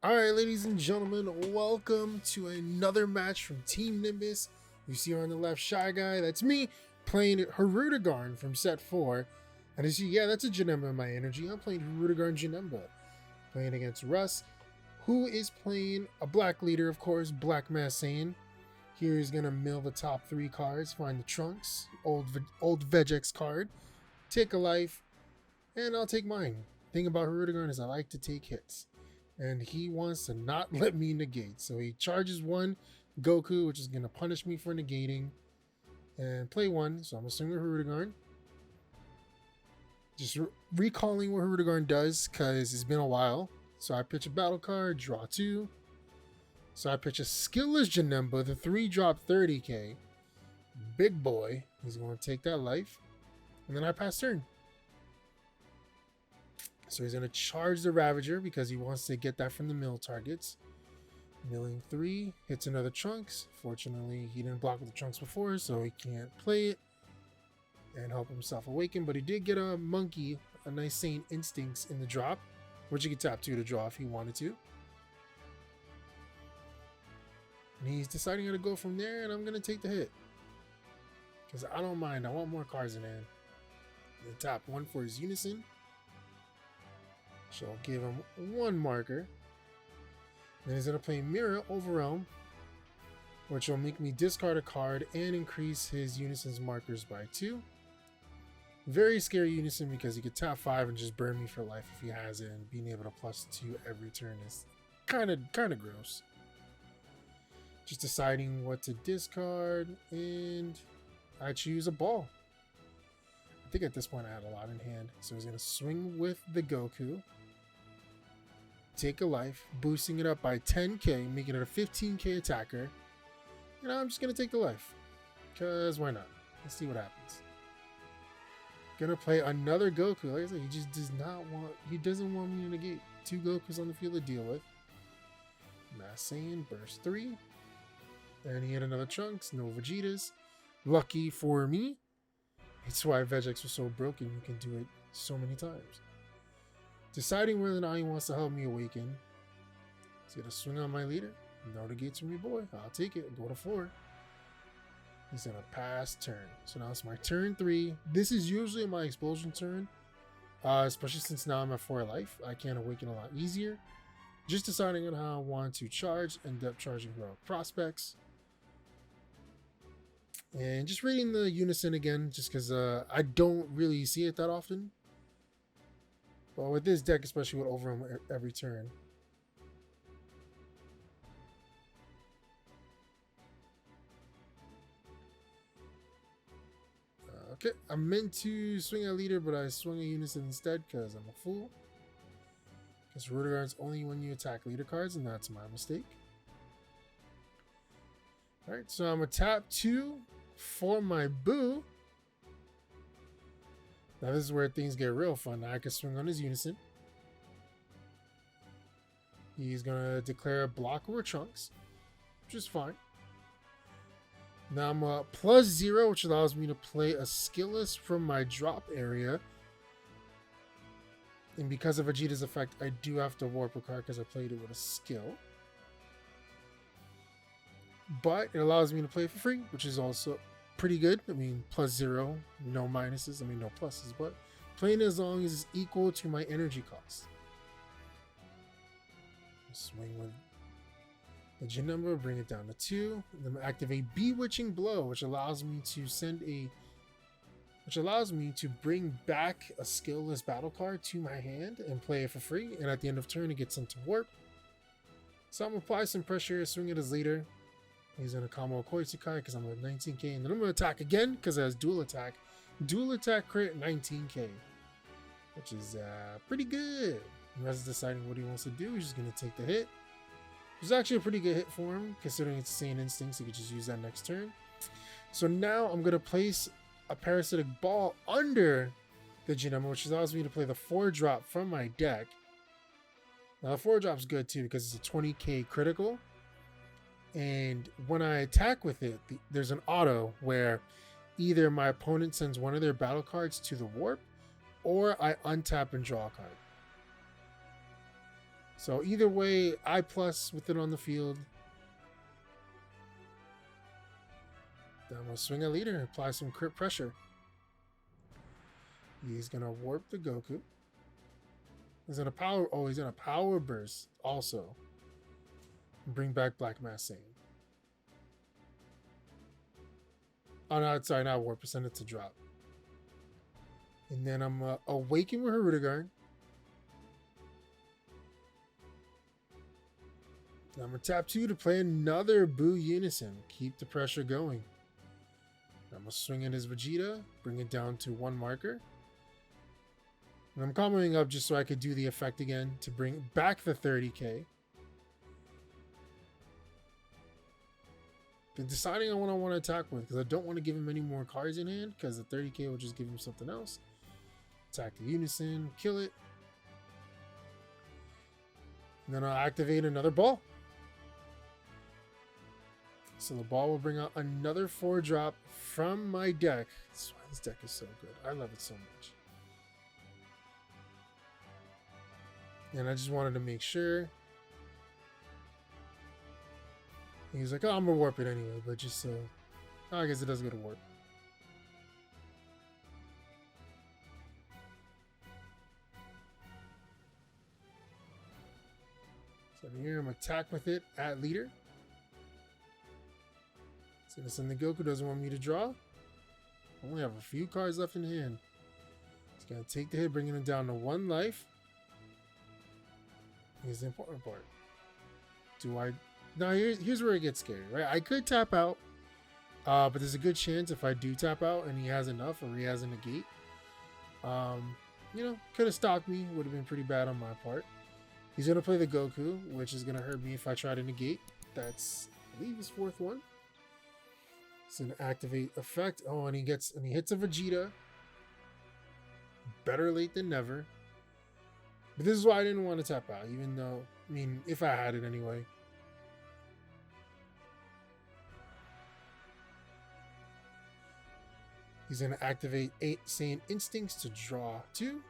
Alright, ladies and gentlemen, welcome to another match from Team Nimbus. You see on the left ShyGuy, that's me, playing Hirudegarn from set 4. And you see, yeah, that's a Janemba in my energy. I'm playing Hirudegarn Janemba. Playing against Russ, who is playing a black leader, of course, Black Masked Saiyan. Here he's going to mill the top 3 cards, find the trunks, old Vegex card, take a life, and I'll take mine. Thing about Hirudegarn is I like to take hits. And he wants to not let me negate. So he charges 1 Goku, which is going to punish me for negating. And play 1. So I'm going to swing with Hirudegarn. Just recalling what Hirudegarn does, because it's been a while. So I pitch a battle card, draw 2. So I pitch a skillless Janemba, the 3-drop 30k. Big boy. He's going to take that life. And then I pass turn. So he's going to charge the Ravager because he wants to get that from the mill targets. Milling 3, hits another Trunks. Fortunately, he didn't block with the Trunks before, so he can't play it and help himself awaken. But he did get a Monkey, a nice Saiyan Instincts in the drop, which he could tap 2 to draw if he wanted to. And he's deciding how to go from there, and I'm going to take the hit. Because I don't mind. I want more cards in hand. Then tap 1 for his Unison. So I'll give him 1 marker. Then he's going to play Mirror Overwhelm, which will make me discard a card and increase his Unison's markers by 2. Very scary Unison because he could tap 5 and just burn me for life if he has it, and being able to +2 every turn is kind of gross. Just deciding what to discard, and I choose a ball. I think at this point I had a lot in hand, so he's going to swing with the Goku. Take a life, boosting it up by 10k, making it a 15k attacker. And I'm just going to take the life. Because why not? Let's see what happens. Gonna play another Goku. Like I said, he just doesn't want me to negate. 2 Gokus on the field to deal with. Masked Saiyan, burst 3. And he hit another Trunks, no Vegetas. Lucky for me. That's why Vegex was so broken, you can do it so many times. Deciding whether or not he wants to help me awaken. He's gonna swing on my leader. No negates from me, boy. I'll take it. Go to 4. He's gonna pass turn. So now it's my turn 3. This is usually my explosion turn. Especially since now I'm at 4 life. I can awaken a lot easier. Just deciding on how I want to charge. End up charging Heroic Prospects. And just reading the Unison again, just because I don't really see it that often. But with this deck, especially with Overwhelm every turn. Okay, I meant to swing a leader, but I swung a Unison instead because I'm a fool. Because Hirudegarn's only when you attack leader cards, and that's my mistake. Alright, so I'm going to tap 2 for my Boo. Now this is where things get real fun. Now I can swing on his Unison. He's going to declare a block over Trunks, which is fine. Now I'm +0, which allows me to play a skillless from my drop area. And because of Vegeta's effect, I do have to warp a card because I played it with a skill. But it allows me to play for free, which is also pretty good. I mean, +0, no minuses. I mean, no pluses, but playing as long as it's equal to my energy cost. Swing with the Janemba, bring it down to 2. Then activate Bewitching Blow, which allows me to bring back a skillless battle card to my hand and play it for free. And at the end of turn, it gets sent to warp. So I'm gonna apply some pressure, swing at his leader. He's gonna combo Koitsukai because I'm at 19k, and then I'm gonna attack again because it has dual attack. Dual attack crit 19k, which is pretty good. Russ is deciding what he wants to do. He's just gonna take the hit. It's actually a pretty good hit for him, considering it's Saiyan Instincts. He could just use that next turn. So now I'm gonna place a Parasitic Ball under the Janemba, which allows me to play the 4-drop from my deck. Now the 4-drop's good too because it's a 20k critical. And when I attack with it, there's an auto where either my opponent sends one of their battle cards to the warp, or I untap and draw a card. So either way, I plus with it on the field. Then I'm going to swing a leader and apply some crit pressure. He's going to warp the Goku. He's going to power... Oh, he's going to power burst also. Bring back Black Masked Saiyan. Oh, no, sorry, not warp. Send it to drop. And then I'm awaken with Hirudegarn. I'm going to tap 2 to play another Buu Unison. Keep the pressure going. I'm going to swing in his Vegeta. Bring it down to 1 marker. And I'm comboing up just so I could do the effect again to bring back the 30k. Been deciding on what I want to attack with because I don't want to give him any more cards in hand because the 30k will just give him something else. Attack the Unison, kill it. And then I'll activate another ball. So the ball will bring out another 4-drop from my deck. That's why this deck is so good. I love it so much. And I just wanted to make sure. He's like, oh, I'm going to warp it anyway. But just so... Oh, I guess it does go to warp. So here I'm attack with it at leader. It's gonna send the Goku, doesn't want me to draw. I only have a few cards left in hand. It's gonna take the hit, bringing him down to 1 life. Here's the important part. Do I... Now here's where it gets scary, right? I could tap out, but there's a good chance if I do tap out and he has enough or he has a negate. You know, could have stopped me. Would have been pretty bad on my part. He's gonna play the Goku, which is gonna hurt me if I try to negate. That's, I believe, his 4th one. He's gonna activate effect. Oh, and he hits a Vegeta. Better late than never. But this is why I didn't want to tap out, even though, I mean, if I had it anyway. He's gonna activate 8 Saiyan Instincts to draw 2.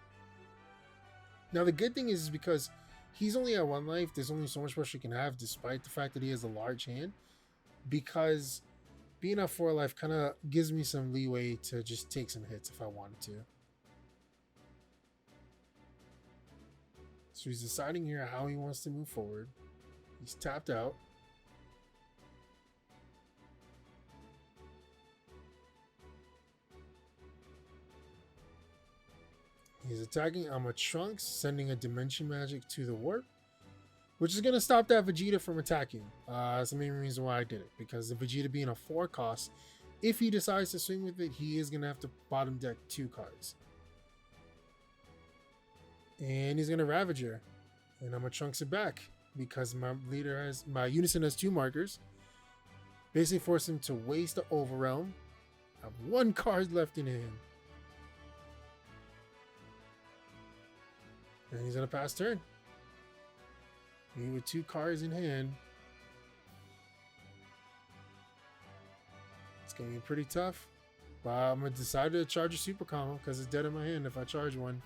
Now the good thing is because he's only at 1 life, there's only so much pressure he can have, despite the fact that he has a large hand. Because being at 4 life kind of gives me some leeway to just take some hits if I wanted to. So he's deciding here how he wants to move forward. He's tapped out. He's attacking. I'm a Trunks, sending a Dimension Magic to the warp, which is going to stop that Vegeta from attacking. That's the main reason why I did it, because the Vegeta being a 4 cost, if he decides to swing with it, he is going to have to bottom deck 2 cards. And he's going to Ravager, and I'm going to Trunks it back because my Unison has 2 markers. Basically force him to waste the Overrealm. I have 1 card left in hand. And he's going to pass turn. Me with 2 cards in hand. It's going to be pretty tough. But I'm going to decide to charge a super combo because it's dead in my hand if I charge one.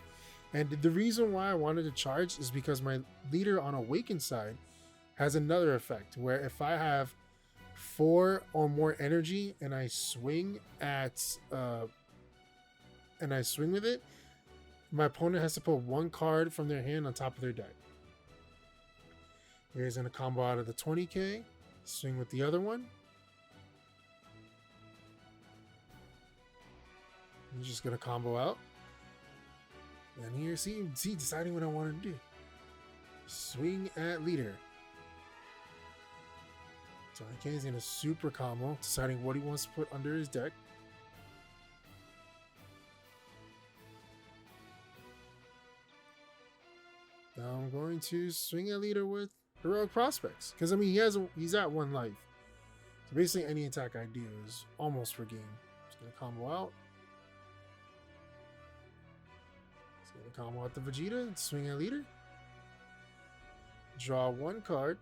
And the reason why I wanted to charge is because my leader on Awakened side has another effect where if I have 4 or more energy and I swing with it, my opponent has to put 1 card from their hand on top of their deck. Here's going to combo out of the 20k, swing with the other one. I'm just going to combo out. And here, see, deciding what I want to do. Swing at leader. 20k is going to super combo, deciding what he wants to put under his deck. Now I'm going to swing at leader with Heroic Prospects. Because, I mean, he's at 1 life. So basically any attack I do is almost for game. Just going to combo out. Just going to combo out the Vegeta and swing at leader. Draw 1 card.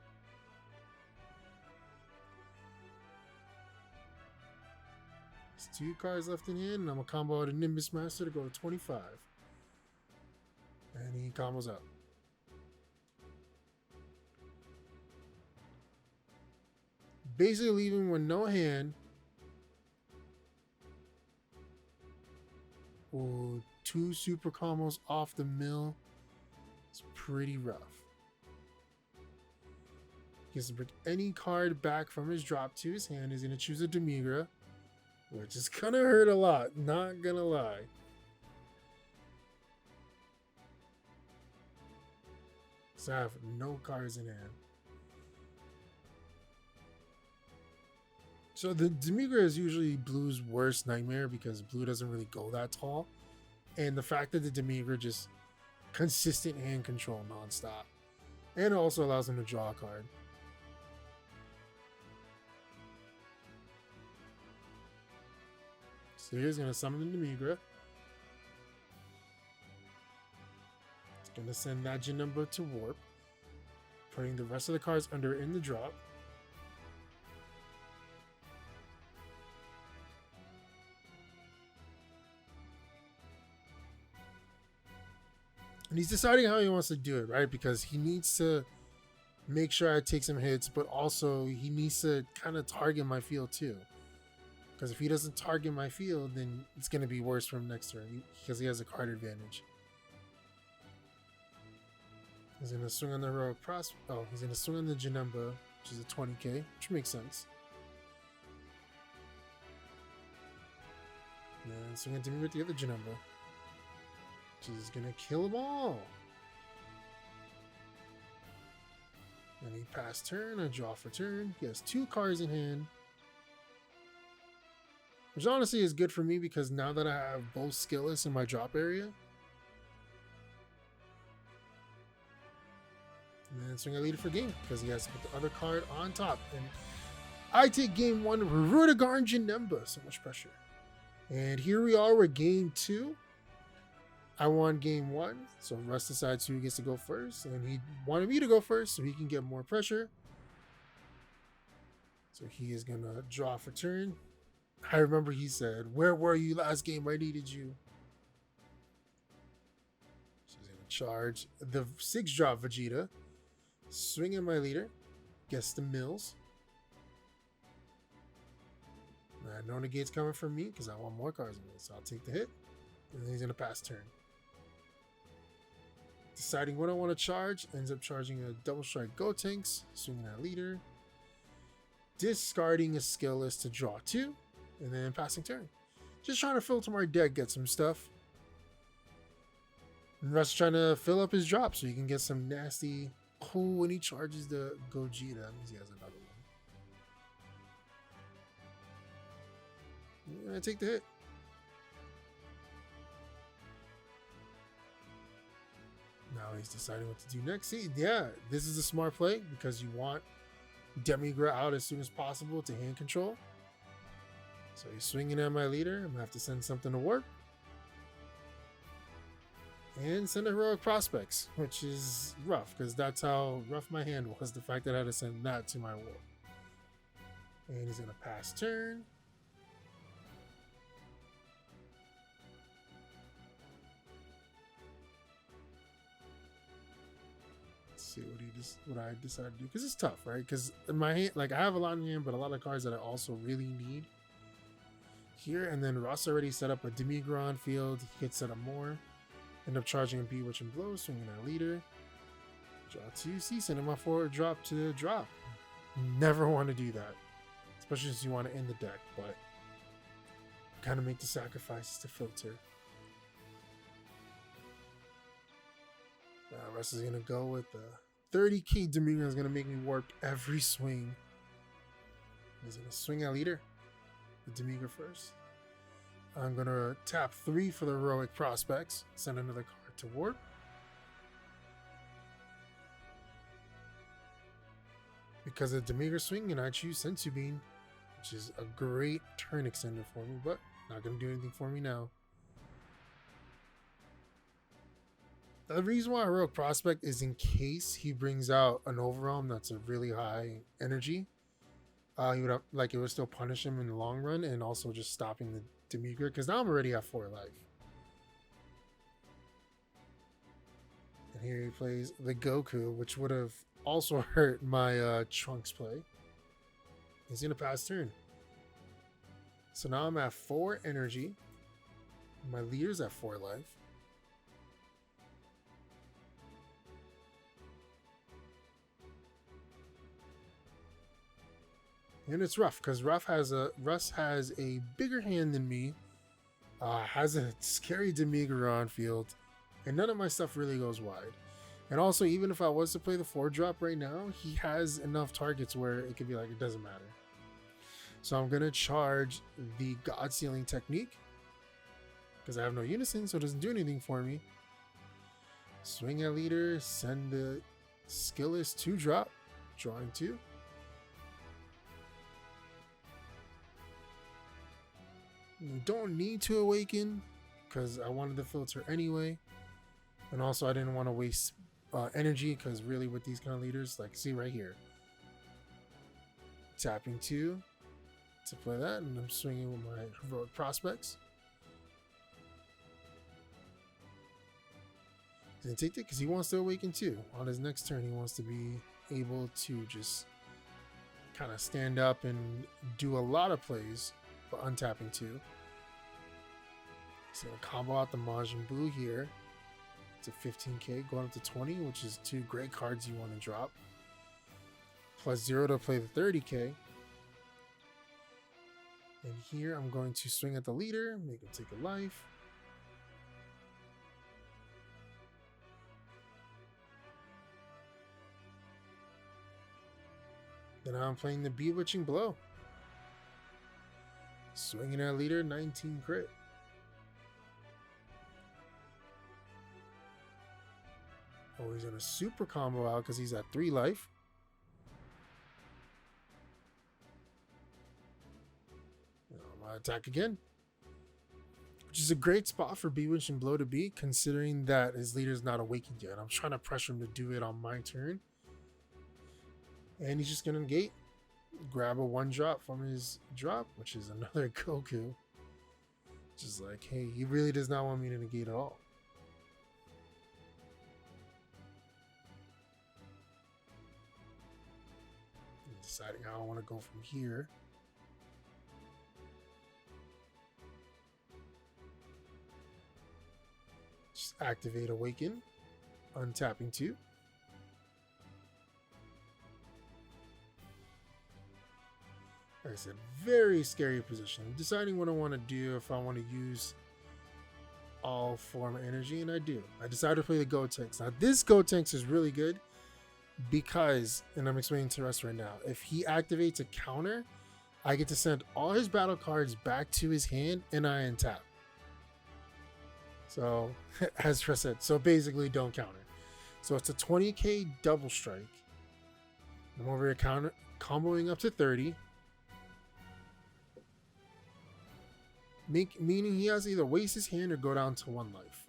There's 2 cards left in hand. And I'm going to combo out a Nimbus Master to go to 25. And he combos out. basically leaving him with no hand. Ooh, 2 super combos off the mill. It's pretty rough. He has to bring any card back from his drop to his hand. He's going to choose a Demigra, which is going to hurt a lot, not going to lie. So I have no cards in hand. So the Demigra is usually Blue's worst nightmare because Blue doesn't really go that tall. And the fact that the Demigra just consistent hand control nonstop. And it also allows him to draw a card. So here's going to summon the Demigra. It's going to send that Janemba to warp. Putting the rest of the cards under in the drop. And he's deciding how he wants to do it, right? Because he needs to make sure I take some hits, but also he needs to kind of target my field too. Because if he doesn't target my field, then it's going to be worse for him next turn because he has a card advantage. He's going to swing on the Heroic Prospect. Oh, he's going to swing on the Janemba, which is a 20k, which makes sense. And then swing on Demi with the other Janemba, which is going to kill them all. And he passed turn, I draw for turn. He has 2 cards in hand. Which honestly is good for me because now that I have both skillless in my drop area. And then swing a leader for game because he has to put the other card on top. And I take game 1, Hirudegarn Janemba. So much pressure. And here we are with game 2. I won game 1. So Russ decides who gets to go first. And he wanted me to go first so he can get more pressure. So he is going to draw for turn. I remember he said, "Where were you last game? I needed you." So he's going to charge the 6-drop Vegeta. Swing at my leader. Gets the mills. I know negate's coming from me because I want more cards in it. So I'll take the hit. And then he's going to pass turn. Deciding what I want to charge. Ends up charging a double strike Gotenks. Swinging at leader. Discarding a skillless to draw 2. And then passing turn. Just trying to filter my deck, get some stuff. And Russ trying to fill up his drop so he can get some nasty. Oh, when he charges the Gogeta, that means he has another one. And I take the hit. Now he's deciding what to do next. See, yeah, this is a smart play because you want Demigra out as soon as possible to hand control. So he's swinging at my leader. I'm going to have to send something to warp. And send a Heroic Prospects, which is rough because that's how rough my hand was. The fact that I had to send that to my warp. And he's going to pass turn. Let's see what I decide to do because it's tough, right? Because in my hand, like I have a lot in hand, but a lot of cards that I also really need. Here, and then Ross already set up a Demigra field. He could set up more. End up charging a Bewitch and Blow, swinging at leader. Draw 2, see, send him off forward drop to drop. Never want to do that. Especially since you want to end the deck, but kind of make the sacrifices to filter. Russ is going to go with the 30k Demigra is going to make me warp every swing. He's going to swing at leader. The Demigra first. I'm going to tap 3 for the Heroic Prospects. Send another card to warp. Because of Demigra swing, and I choose Sensu Bean, which is a great turn extender for me, but not going to do anything for me now. The reason why Heroic Prospect is in case he brings out an Overwhelm that's a really high energy. He would have, like, it would still punish him in the long run and also just stopping the Demigra because now I'm already at 4 life. And here he plays the Goku, which would have also hurt my Trunks play. He's gonna pass turn. So now I'm at 4 energy. My leader's at 4 life. And it's rough because Russ has a bigger hand than me. Has a scary Demigra on field, and none of my stuff really goes wide. And also, even if I was to play the 4-drop right now, he has enough targets where it could be like, it doesn't matter. So I'm going to charge the God Sealing Technique because I have no unison, so it doesn't do anything for me. Swing at leader, send the Skillless 2-drop, drawing 2. You don't need to awaken because I wanted the filter anyway. And also I didn't want to waste energy because really with these kind of leaders, like see right here. Tapping 2 to play that, and I'm swinging with my Heroic Prospects. He's going to take it because he wants to awaken too. On his next turn, he wants to be able to just kind of stand up and do a lot of plays, but untapping 2. He's going to combo out the Majin Buu here. It's a 15k going up to 20, which is 2 great cards you want to drop. Plus 0 to play the 30k. And here I'm going to swing at the leader, make him take a life. Then I'm playing the Bewitching Blow. Swinging at leader, 19 crit. Oh, he's gonna super combo out because he's at 3 life. I'm gonna attack again, which is a great spot for Bewitching Blow to be, considering that his leader's not awakened yet. I'm trying to pressure him to do it on my turn. And he's just gonna negate, grab a 1-drop from his drop, which is another Goku. Just like, hey, he really does not want me to negate at all. Deciding how I want to go from here. Just activate Awaken, untapping 2. Like I said, very scary position. I'm deciding what I want to do, if I want to use all form of energy, and I do. I decided to play the Gotenks. Now this Gotenks is really good because, and I'm explaining to Russ right now, if he activates a counter, I get to send all his battle cards back to his hand and I untap. So, as Russ said, so basically don't counter. So it's a 20k double strike. I'm over here comboing up to 30. Meaning he has to either waste his hand or go down to 1 life.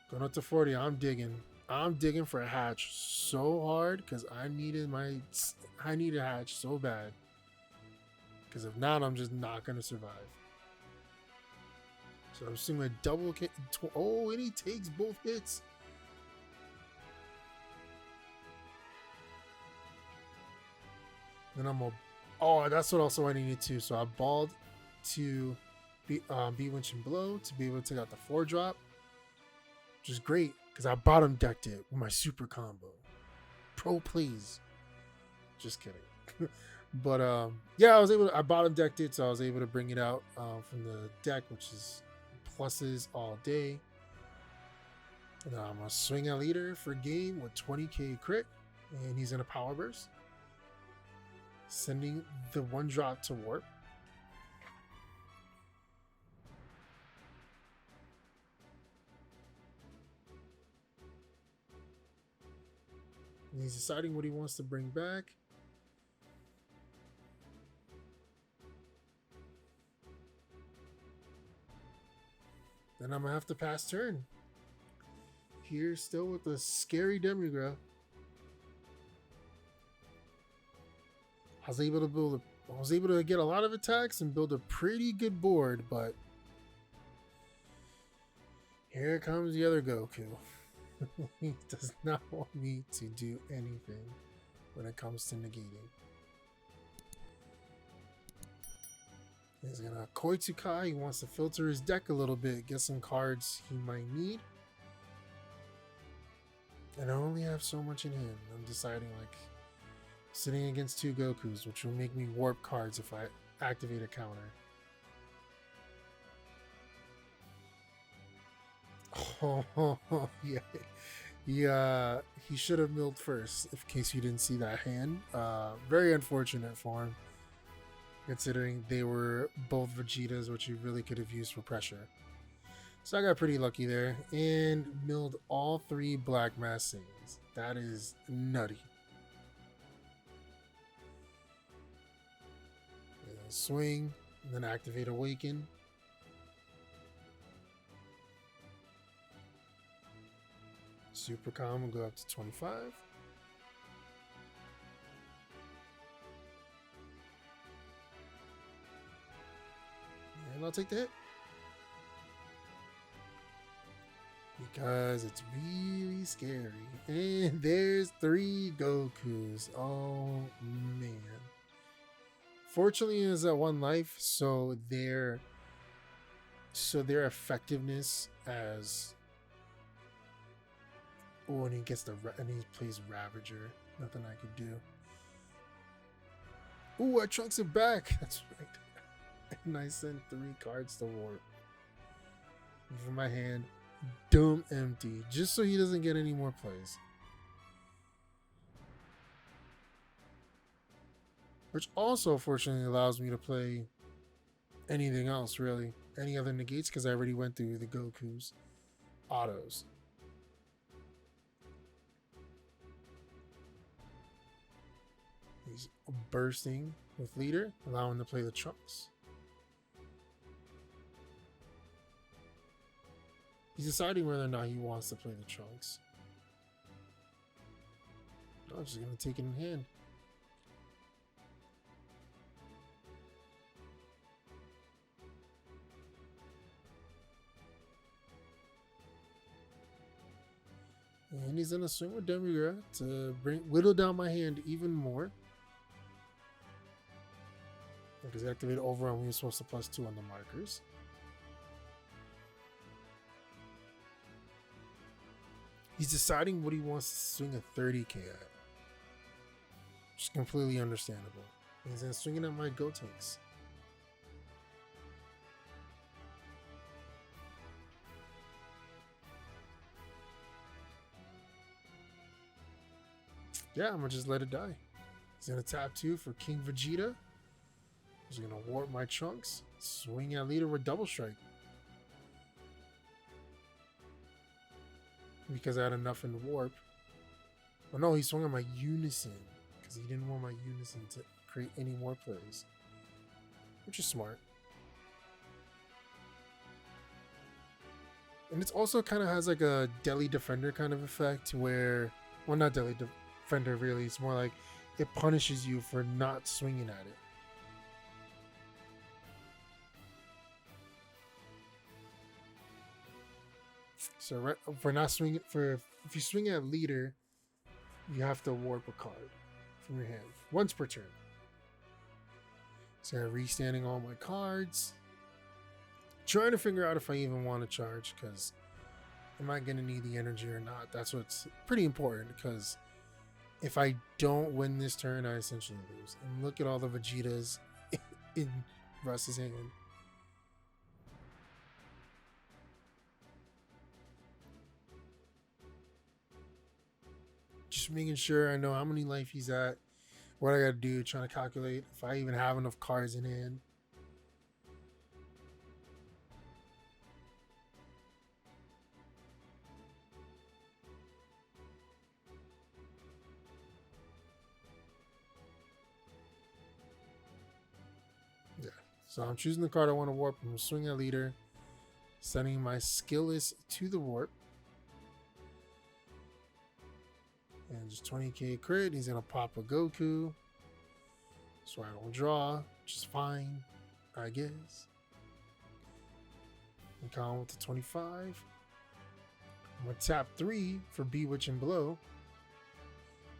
Going up to 40, I'm digging for a hatch so hard because I need a hatch so bad. Because if not, I'm just not gonna survive. So I'm seeing a double kick. Oh, and he takes both hits. Then oh, that's what also I needed to. So I balled to Bewitching Blow to be able to take out the 4-drop, which is great because I bottom decked it with my super combo. Pro please. Just kidding. But yeah, I bottom decked it, so I was able to bring it out from the deck, which is pluses all day. And I'm gonna swing at leader for game with 20k crit, and he's in a power burst, sending the 1-drop to warp. And he's deciding what he wants to bring back. Then I'm gonna have to pass turn. Here, still with the scary Demigra. I was able to get a lot of attacks and build a pretty good board, but here comes the other Goku. He does not want me to do anything when it comes to negating. He's gonna Koitsukai. He wants to filter his deck a little bit, get some cards he might need. And I only have so much in hand. I'm deciding, like, sitting against 2 Gokus, which will make me warp cards if I activate a counter. Oh, yeah. He should have milled first, in case you didn't see that hand. Very unfortunate for him, considering they were both Vegetas, which he really could have used for pressure. So I got pretty lucky there and milled all 3 Black Masked Saiyans. That is nutty. Swing, and then activate Awaken. Super Calm will go up to 25. And I'll take the hit. Because it's really scary. And there's 3 Gokus. Oh, man. Fortunately, it is at 1 life, so their effectiveness as... Oh, and he gets and he plays Ravager. Nothing I could do. Ooh, I trunks it back. That's right. And I send 3 cards to warp. From my hand, dumb empty, just so he doesn't get any more plays. Which also, fortunately, allows me to play anything else, really. Any other negates, because I already went through the Goku's autos. He's bursting with leader, allowing him to play the trunks. He's deciding whether or not he wants to play the trunks. I'm just going to take it in hand. And he's gonna swing with Demigura to whittle down my hand even more. Because he activated Overwhelm, he was supposed to +2 on the markers. He's deciding what he wants to swing a 30k at. Which is completely understandable. And he's then swinging at my Gotenks. Yeah, I'm gonna just let it die. He's gonna tap 2 for King Vegeta. He's gonna warp my Trunks. Swing at leader with Double Strike. Because I had enough in the warp. Oh no, he swung at my Unison. Because he didn't want my Unison to create any more plays. Which is smart. And it also kind of has like a Deli Defender kind of effect where... Well, not Deli Defender really. It's more like it punishes you for not swinging at it. So right, for not swinging, if you swing at leader, you have to warp a card from your hand once per turn. So I'm restanding all my cards. Trying to figure out if I even want to charge, because am I going to need the energy or not? That's what's pretty important, because if I don't win this turn, I essentially lose. And look at all the Vegetas in Russ's hand. Just making sure I know how many life he's at, what I gotta do, trying to calculate if I even have enough cards in hand. Yeah, so I'm choosing the card I want to warp. I'm gonna swing at leader, sending my Skillless to the warp. And just 20k crit. He's gonna pop a Goku, so I don't draw, which is fine, I guess. And count with the 25. I'm gonna tap 3 for Bewitch and Blow.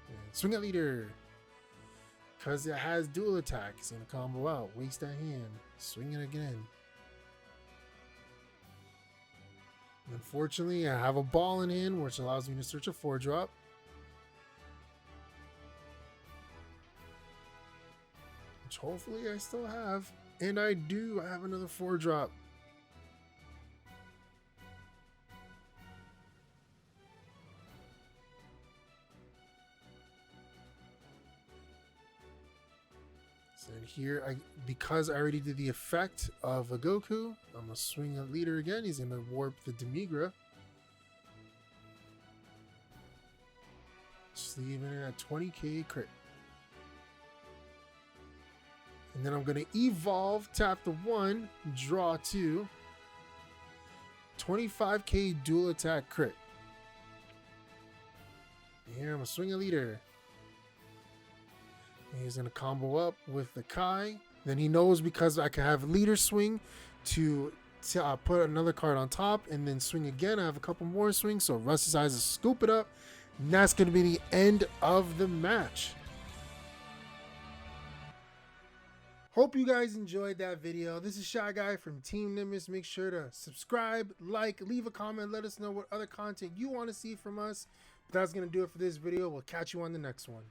And swing at leader. because it has dual attack, it's gonna combo out, waste that hand, swing it again. Unfortunately, I have a ball in hand, which allows me to search a 4-drop. Which hopefully I still have. And I do, I have another 4-drop. So here, because I already did the effect of a Goku, I'm gonna swing a leader again. He's gonna warp the Demigra. Just leaving it at 20k crit. And then I'm gonna evolve, tap the 1, draw 2. 25k dual attack crit. And here I'm gonna swing a leader. He's going to combo up with the Kai. Then he knows because I can have leader swing to put another card on top and then swing again. I have a couple more swings. So Russ decides to scoop it up. And that's going to be the end of the match. Hope you guys enjoyed that video. This is ShyGuy from Team Nimbus. Make sure to subscribe, like, leave a comment. Let us know what other content you want to see from us. But that's going to do it for this video. We'll catch you on the next one.